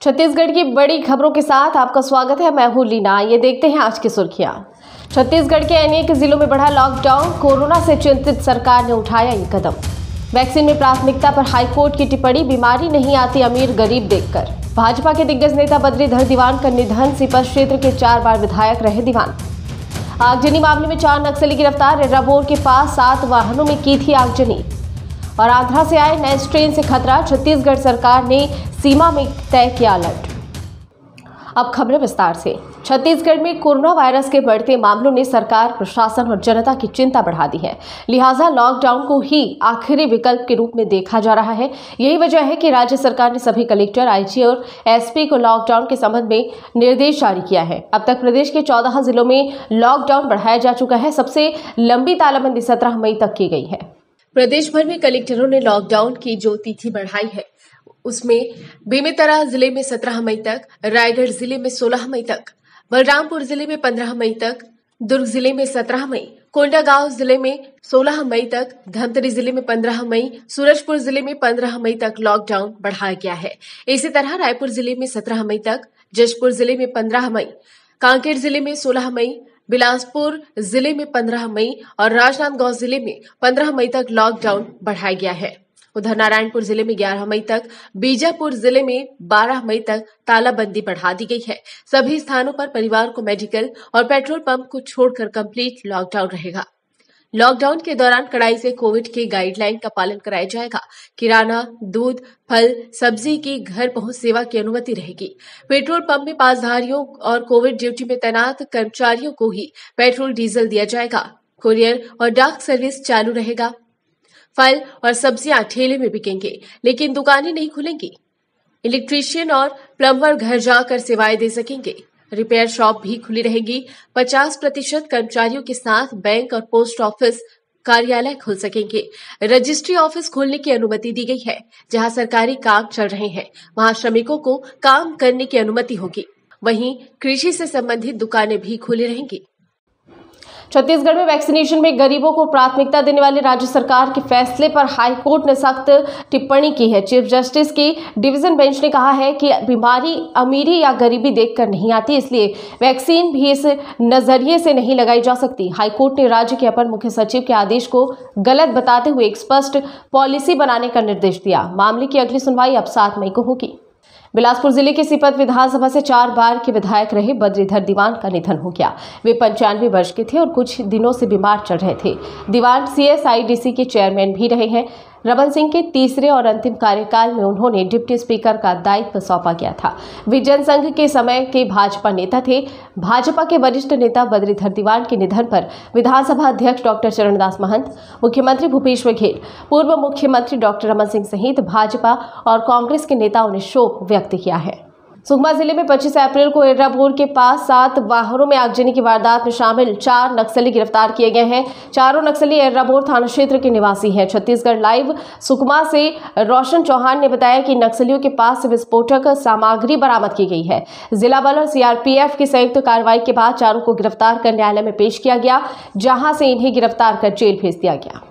छत्तीसगढ़ की बड़ी खबरों के साथ आपका स्वागत है। मैं हूं लीना। ये देखते हैं आज की सुर्खियां। छत्तीसगढ़ के अनेक जिलों में बढ़ा लॉकडाउन, कोरोना से चिंतित सरकार ने उठाया ये कदम। वैक्सीन में प्राथमिकता पर हाईकोर्ट की टिप्पणी, बीमारी नहीं आती अमीर गरीब देखकर। भाजपा के दिग्गज नेता बद्रीधर दीवान का निधन, सीपत क्षेत्र के 4 बार विधायक रहे दीवान। आगजनी मामले में 4 नक्सली गिरफ्तार, एर्राबोर के पास 7 वाहनों में की थी आगजनी। और आंध्रा से आए नए स्ट्रेन से खतरा, छत्तीसगढ़ सरकार ने सीमा में तय किया अलर्ट। अब खबरें विस्तार से। छत्तीसगढ़ में कोरोना वायरस के बढ़ते मामलों ने सरकार, प्रशासन और जनता की चिंता बढ़ा दी है। लिहाजा लॉकडाउन को ही आखिरी विकल्प के रूप में देखा जा रहा है। यही वजह है कि राज्य सरकार ने सभी कलेक्टर, आईजी और एसपी को लॉकडाउन के संबंध में निर्देश जारी किया है। अब तक प्रदेश के 14 जिलों में लॉकडाउन बढ़ाया जा चुका है। सबसे लंबी तालाबंदी 17 मई तक की गई है। प्रदेश भर में कलेक्टरों ने लॉकडाउन की जो तिथि बढ़ाई है, उसमें बेमेतरा जिले में 17 मई तक, रायगढ़ जिले में 16 मई तक, बलरामपुर जिले में 15 मई तक, दुर्ग जिले में 17 मई, कोंडागांव जिले में 16 मई तक, धमतरी जिले में 15 मई, सूरजपुर जिले में 15 मई तक लॉकडाउन बढ़ाया गया है। इसी तरह रायपुर जिले में 17 मई तक, जशपुर जिले में 15 मई, कांकेर जिले में 16 मई, बिलासपुर जिले में 15 मई और राजनांदगांव जिले में 15 मई तक लॉकडाउन बढ़ाया गया है। उधर नारायणपुर जिले में 11 मई तक, बीजापुर जिले में 12 मई तक तालाबंदी बढ़ा दी गई है। सभी स्थानों पर परिवार को मेडिकल और पेट्रोल पंप को छोड़कर कंप्लीट लॉकडाउन रहेगा। लॉकडाउन के दौरान कड़ाई से कोविड के गाइडलाइन का पालन कराया जाएगा। किराना, दूध, फल, सब्जी की घर पहुंच सेवा की अनुमति रहेगी। पेट्रोल पंप में पासधारियों और कोविड ड्यूटी में तैनात कर्मचारियों को ही पेट्रोल डीजल दिया जाएगा। कुरियर और डाक सर्विस चालू रहेगा। फल और सब्जियां ठेले में बिकेंगे, लेकिन दुकानें नहीं खुलेंगी। इलेक्ट्रीशियन और प्लम्बर घर जाकर सेवाएं दे सकेंगे। रिपेयर शॉप भी खुली रहेगी। 50% कर्मचारियों के साथ बैंक और पोस्ट ऑफिस कार्यालय खुल सकेंगे। रजिस्ट्री ऑफिस खोलने की अनुमति दी गई है। जहां सरकारी काम चल रहे हैं, वहां श्रमिकों को काम करने की अनुमति होगी। वहीं कृषि से संबंधित दुकानें भी खुली रहेंगी। छत्तीसगढ़ में वैक्सीनेशन में गरीबों को प्राथमिकता देने वाले राज्य सरकार के फैसले पर हाईकोर्ट ने सख्त टिप्पणी की है। चीफ जस्टिस की डिवीजन बेंच ने कहा है कि बीमारी अमीरी या गरीबी देखकर नहीं आती, इसलिए वैक्सीन भी इस नजरिए से नहीं लगाई जा सकती। हाईकोर्ट ने राज्य के अपर मुख्य सचिव के आदेश को गलत बताते हुए एक स्पष्ट पॉलिसी बनाने का निर्देश दिया। मामले की अगली सुनवाई अब 7 मई को होगी। बिलासपुर जिले के सीपत विधानसभा से 4 बार के विधायक रहे बद्रीधर दीवान का निधन हो गया। वे 95 वर्ष के थे और कुछ दिनों से बीमार चल रहे थे। दीवान CSIDC के चेयरमैन भी रहे हैं। रमन सिंह के तीसरे और अंतिम कार्यकाल में उन्होंने डिप्टी स्पीकर का दायित्व सौंपा गया था। वे जनसंघ के समय के भाजपा नेता थे। भाजपा के वरिष्ठ नेता बद्रीधर दीवान के निधन पर विधानसभा अध्यक्ष डॉक्टर चरणदास महंत, मुख्यमंत्री भूपेश बघेल, पूर्व मुख्यमंत्री डॉक्टर रमन सिंह सहित भाजपा और कांग्रेस के नेताओं ने शोक व्यक्त किया है। सुकमा जिले में 25 अप्रैल को एर्राबोर के पास 7 वाहनों में आगजनी की वारदात में शामिल 4 नक्सली गिरफ्तार किए गए हैं। चारों नक्सली एर्राबोर थाना क्षेत्र के निवासी हैं। छत्तीसगढ़ लाइव सुकमा से रोशन चौहान ने बताया कि नक्सलियों के पास से विस्फोटक सामग्री बरामद की गई है। जिला बल और CRPF की संयुक्त कार्रवाई के बाद चारों को गिरफ्तार कर न्यायालय में पेश किया गया, जहां से इन्हें गिरफ्तार कर जेल भेज दिया गया।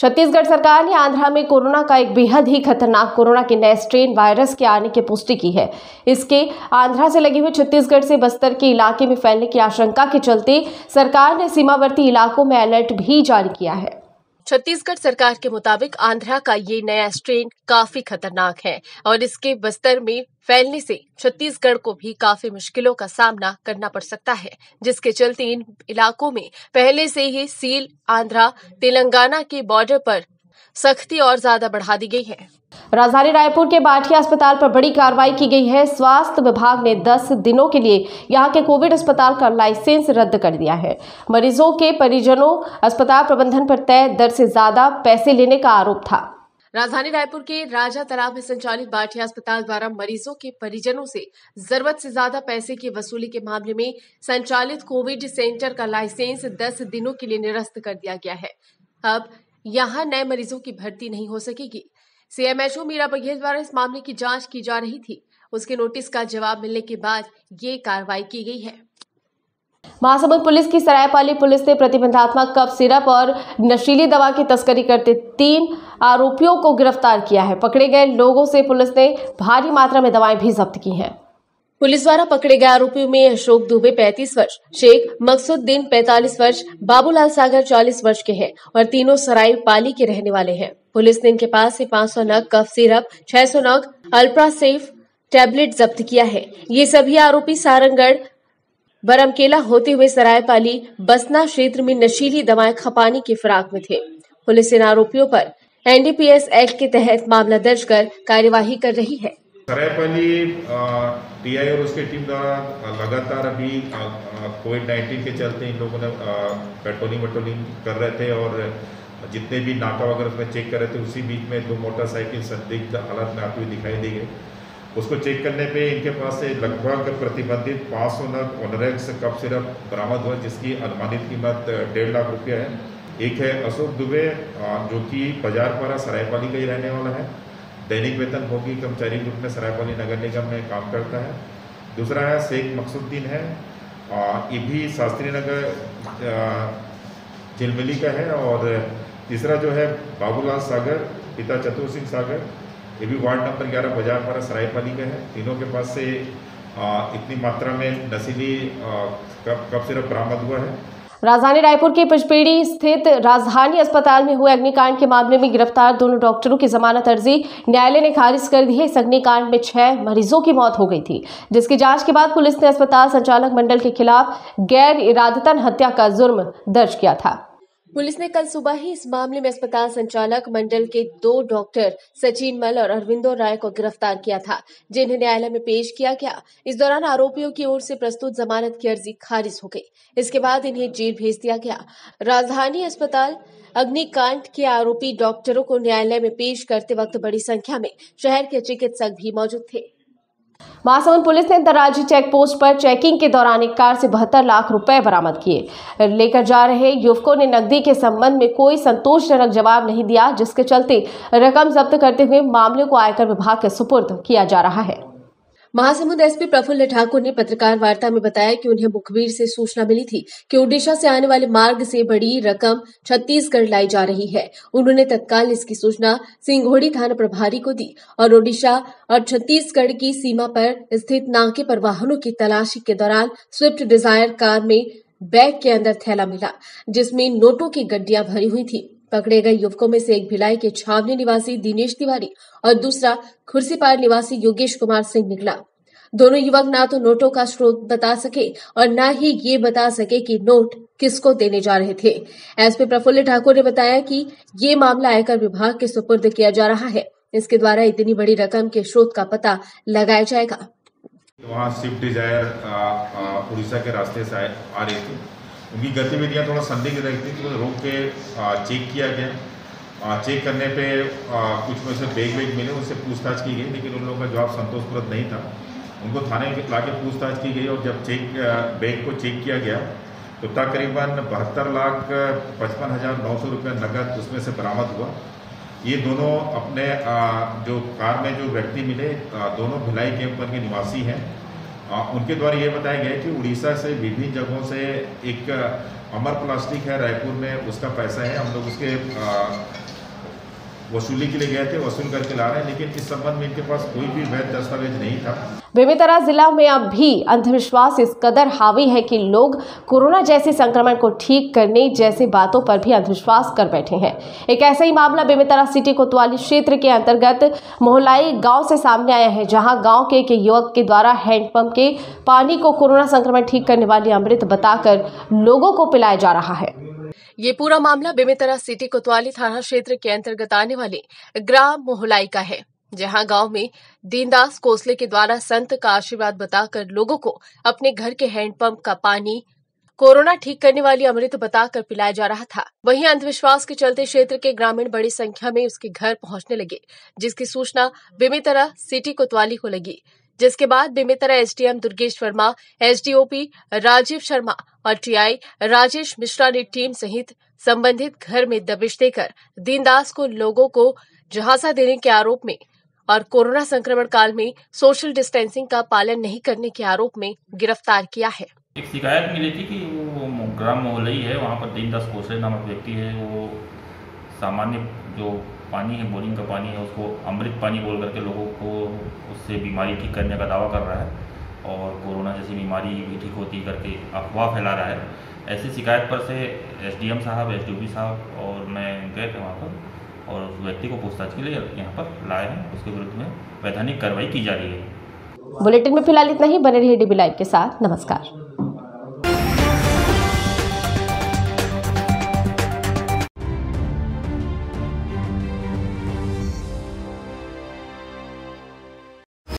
छत्तीसगढ़ सरकार ने आंध्रा में कोरोना का एक बेहद ही खतरनाक कोरोना के नए स्ट्रेन वायरस के आने की पुष्टि की है। इसके आंध्रा से लगे हुए छत्तीसगढ़ से बस्तर के इलाके में फैलने की आशंका के चलते सरकार ने सीमावर्ती इलाकों में अलर्ट भी जारी किया है। छत्तीसगढ़ सरकार के मुताबिक आंध्रा का ये नया स्ट्रेन काफी खतरनाक है और इसके बस्तर में फैलने से छत्तीसगढ़ को भी काफी मुश्किलों का सामना करना पड़ सकता है, जिसके चलते इन इलाकों में पहले से ही सील आंध्रा तेलंगाना के बॉर्डर पर सख्ती और ज्यादा बढ़ा दी गई है। राजधानी रायपुर के बाठिया अस्पताल पर बड़ी कार्रवाई की गई है। स्वास्थ्य विभाग ने 10 दिनों के लिए यहां के कोविड अस्पताल का लाइसेंस रद्द कर दिया है। मरीजों के परिजनों अस्पताल प्रबंधन पर तय दर से ज्यादा पैसे लेने का आरोप था। राजधानी रायपुर के राजा तालाब में संचालित बाठिया अस्पताल द्वारा मरीजों के परिजनों से जरूरत से ज्यादा पैसे की वसूली के मामले में संचालित कोविड सेंटर का लाइसेंस 10 दिनों के लिए निरस्त कर दिया गया है। अब यहां नए मरीजों की भर्ती नहीं हो सकेगी। CMHO मीरा बघेल द्वारा इस मामले की जांच की जा रही थी। उसके नोटिस का जवाब मिलने के बाद ये कार्रवाई की गई है। महासमुंद पुलिस की सरायपाली पुलिस ने प्रतिबंधात्मक कफ सिरप और नशीली दवा की तस्करी करते 3 आरोपियों को गिरफ्तार किया है। पकड़े गए लोगों से पुलिस ने भारी मात्रा में दवाएं भी जब्त की हैं। पुलिस द्वारा पकड़े गए आरोपियों में अशोक दुबे 35 वर्ष, शेख मकसूदुद्दीन 45 वर्ष, बाबूलाल सागर 40 वर्ष के हैं और तीनों सरायपाली के रहने वाले हैं। पुलिस ने इनके पास से 500 नग कफ सिरप, 600 नग अल्ट्रासेफ टैबलेट जब्त किया है। ये सभी आरोपी सारंगगढ़ बरमकेला होते हुए सरायपाली बसना क्षेत्र में नशीली दवाएं खपाने की फिराक में थे। पुलिस इन आरोपियों पर एनडीपीएस एक्ट के तहत मामला दर्ज कर कार्यवाही कर रही है। सरायपाली टीआई और उसकी टीम द्वारा लगातार अभी कोविड-19 के चलते इन लोगों ने पेट्रोलिंग कर रहे थे और जितने भी नाका वगैरह उसमें चेक कर रहे थे, उसी बीच में 2 मोटरसाइकिल संदिग्ध हालत में आती हुई दिखाई दी गई। उसको चेक करने पे इनके पास से लगभग प्रतिबंधित 500 नग ओनरेक्स कफ सिरप बरामद हुआ, जिसकी अनुमानित कीमत 1.5 लाख रुपया है। एक है अशोक दुबे, जो कि बाजारपारा सरायपाली का ही रहने वाला है, दैनिक वेतन भोगी कर्मचारी ग्रुप में सरायपाली नगर निगम में काम करता है। दूसरा है शेख मकसूदुद्दीन है, ये भी शास्त्री नगर झिलमिली का है। और तीसरा जो है बाबूलाल सागर, पिता चतुर सिंह सागर, ये भी वार्ड नंबर 11 बाजारपारा सरायपाली का है। तीनों के पास से इतनी मात्रा में नशीली कफ सिरप बरामद हुआ है। राजधानी रायपुर के पचपेड़ी स्थित राजधानी अस्पताल में हुए अग्निकांड के मामले में गिरफ्तार दोनों डॉक्टरों की जमानत अर्जी न्यायालय ने खारिज कर दी है। इस अग्निकांड में 6 मरीजों की मौत हो गई थी, जिसकी जांच के बाद पुलिस ने अस्पताल संचालक मंडल के खिलाफ गैर इरादतन हत्या का जुर्म दर्ज किया था। पुलिस ने कल सुबह ही इस मामले में अस्पताल संचालक मंडल के 2 डॉक्टर सचिन मल और अरविंदो राय को गिरफ्तार किया था, जिन्हें न्यायालय में पेश किया गया। इस दौरान आरोपियों की ओर से प्रस्तुत जमानत की अर्जी खारिज हो गई। इसके बाद इन्हें जेल भेज दिया गया। राजधानी अस्पताल अग्निकांड के आरोपी डॉक्टरों को न्यायालय में पेश करते वक्त बड़ी संख्या में शहर के चिकित्सक भी मौजूद थे। महासमुंद पुलिस ने अंतर्राज्यीय चेक पोस्ट पर चेकिंग के दौरान एक कार से 72 लाख रुपए बरामद किए। लेकर जा रहे युवकों ने नकदी के संबंध में कोई संतोषजनक जवाब नहीं दिया, जिसके चलते रकम जब्त करते हुए मामले को आयकर विभाग के सुपुर्द किया जा रहा है। महासमुंद एसपी प्रफुल्ल ठाकुर ने पत्रकार वार्ता में बताया कि उन्हें मुखबिर से सूचना मिली थी कि ओडिशा से आने वाले मार्ग से बड़ी रकम छत्तीसगढ़ लाई जा रही है। उन्होंने तत्काल इसकी सूचना सिंघोड़ी थाना प्रभारी को दी और ओडिशा और छत्तीसगढ़ की सीमा पर स्थित नाके पर वाहनों की तलाशी के दौरान स्विफ्ट डिजायर कार में बैग के अंदर थैला मिला, जिसमें नोटों की गड्डियां भरी हुई थी। पकड़े गए युवकों में से एक भिलाई के छावनी निवासी दिनेश तिवारी और दूसरा खुर्सीपार निवासी योगेश कुमार सिंह निकला। दोनों युवक ना तो नोटों का स्रोत बता सके और न ही ये बता सके कि नोट किसको देने जा रहे थे। एसपी प्रफुल्ल ठाकुर ने बताया कि ये मामला आयकर विभाग के सुपुर्द किया जा रहा है। इसके द्वारा इतनी बड़ी रकम के स्रोत का पता लगाया जाएगा। वहाँ स्विफ्ट डिजायर उड़ीसा के रास्ते से आ रही थी। उनकी गतिविधियाँ थोड़ा संदिग्ध रही थी, तो रोक के चेक किया गया। चेक करने पे कुछ में से बैग मिले, उनसे पूछताछ की गई, लेकिन उन लोगों का जवाब संतोषप्रद नहीं था। उनको थाने ला के पूछताछ की गई और जब बैग को चेक किया गया तो तकरीबन 72,55,900 रुपये नकद उसमें से बरामद हुआ। ये दोनों अपने जो कार में जो व्यक्ति मिले, दोनों भिलाई कैंपर के निवासी हैं। उनके द्वारा ये बताया गया कि उड़ीसा से विभिन्न जगहों से एक अमर प्लास्टिक है रायपुर में, उसका पैसा है, हम लोग उसके वसूली के लिए गए थे, वसूल करके ला रहे हैं, लेकिन इस संबंध में इनके पास कोई भी वैध दस्तावेज नहीं था। बेमेतरा जिला में अब भी अंधविश्वास इस कदर हावी है कि लोग कोरोना जैसे संक्रमण को ठीक करने जैसी बातों पर भी अंधविश्वास कर बैठे हैं। एक ऐसा ही मामला बेमेतरा सिटी कोतवाली क्षेत्र के अंतर्गत मोहलाई गांव से सामने आया है, जहां गांव के एक युवक के द्वारा हैंडपंप के पानी को कोरोना संक्रमण ठीक करने वाली अमृत बताकर लोगों को पिलाया जा रहा है। ये पूरा मामला बेमेतरा सिटी कोतवाली थाना क्षेत्र के अंतर्गत आने वाले ग्राम मोहलाई का है, जहां गांव में दीनदास कोसले के द्वारा संत का आशीर्वाद बताकर लोगों को अपने घर के हैंडपंप का पानी कोरोना ठीक करने वाली अमृत बताकर पिलाया जा रहा था। वहीं अंधविश्वास के चलते क्षेत्र के ग्रामीण बड़ी संख्या में उसके घर पहुंचने लगे, जिसकी सूचना बेमेतरा सिटी कोतवाली को लगी, जिसके बाद बेमेतरा एसडीएम दुर्गेश वर्मा, एसडीओपी राजीव शर्मा और टीआई राजेश मिश्रा ने टीम सहित संबंधित घर में दबिश देकर दीनदास को लोगों को झांसा देने के आरोप में और कोरोना संक्रमण काल में सोशल डिस्टेंसिंग का पालन नहीं करने के आरोप में गिरफ्तार किया है। एक शिकायत मिली थी कि वो ग्राम मोहलई है, वहाँ पर दीनदास कोसरे नामक व्यक्ति है, वो सामान्य जो पानी है, बोरिंग का पानी है, उसको अमृत पानी बोल करके लोगों को उससे बीमारी ठीक करने का दावा कर रहा है और कोरोना जैसी बीमारी भी ठीक होती करके अफवाह फैला रहा है। ऐसी शिकायत पर से एसडीएम साहब, एसडीओपी साहब और मैं गए थे वहाँ पर और उस व्यक्ति को पूछताछ के लिए यहाँ पर लाए हैं। उसके विरुद्ध में वैधानिक कार्रवाई की जा रही है। बुलेटिन में फिलहाल इतना ही। बने रहिए डीबी लाइव के साथ। नमस्कार।